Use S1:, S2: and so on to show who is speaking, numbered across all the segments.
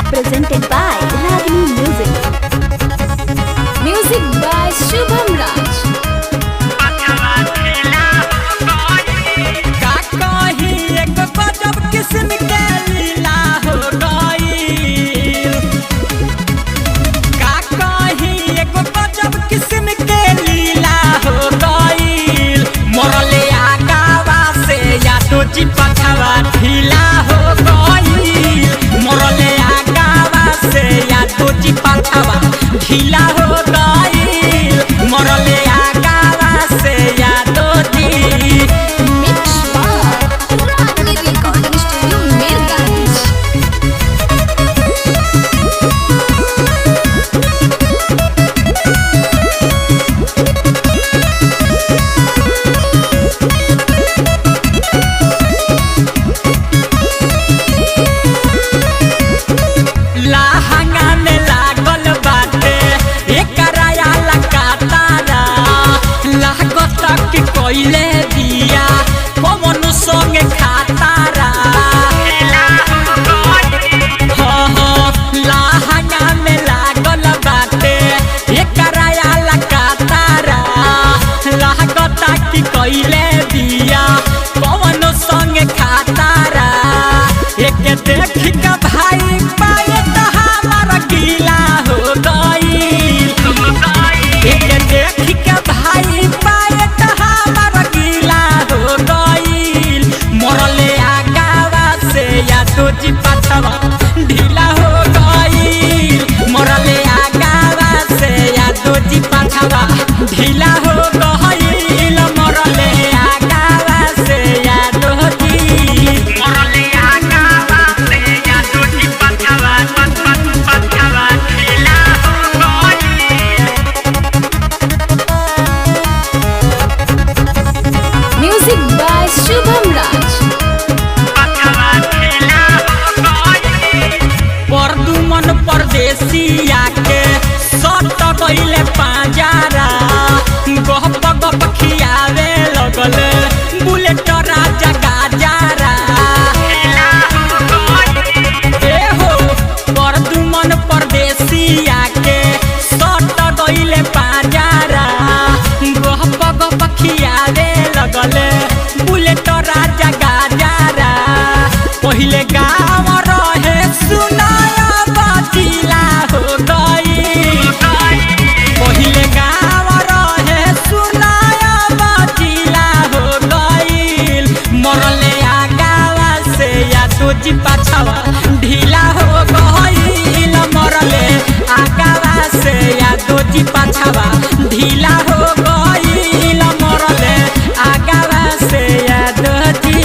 S1: Presented by Ragini Music. Music by Shubham Raj.
S2: किस्म के लीला हो गई का कही एगो गजब किस्म के लीला हो गई मरले आगावा से या तो जी पछवा ढीला हो गई मरले आगावा से या तो जी पछवा ढीला हो गई मरले आगावा से या तो जी कोइले दिया पवन संगे खातारा लहंगा में लागल बाटे एकरा लगातारा लागता कि कोइले दिया पवन संगे खातारा एक देख के भाई पाए तो हमारा गीला हो गई एक देख के भाई पाए तो हमारा गीला हो गई मरले आगावा से या तो जी पछवा ढीला हो गई मरले आगावा से या तो जी पछवा ढीला हो गई मरले आगावा से या तो जी मरले आगावा से या तो जी पछवा पछवा ढीला हो गई।
S1: Music by Shubham Raj.
S2: Parduman परदेसिया के सट गइले पांजारा गप गप खियावे लगल बुलेट राजा गाजारा ए हो परदुमन परदेसिया के सट गइले पांजारा गप गप खियावे लगल बुलेट राजा गाजारा पहिले गाँव रहे सुनाया बाजिला हो गई पहिले गाँव रहे सुनाया बाजिला हो गई मरले आगावा से या तो जी पछवा ढीला हो गई मरले आगावा से या तो जी पछवा ढीला हो गई मरले आगावा से या तो जी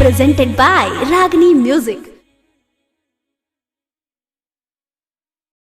S1: Presented by Ragini Music.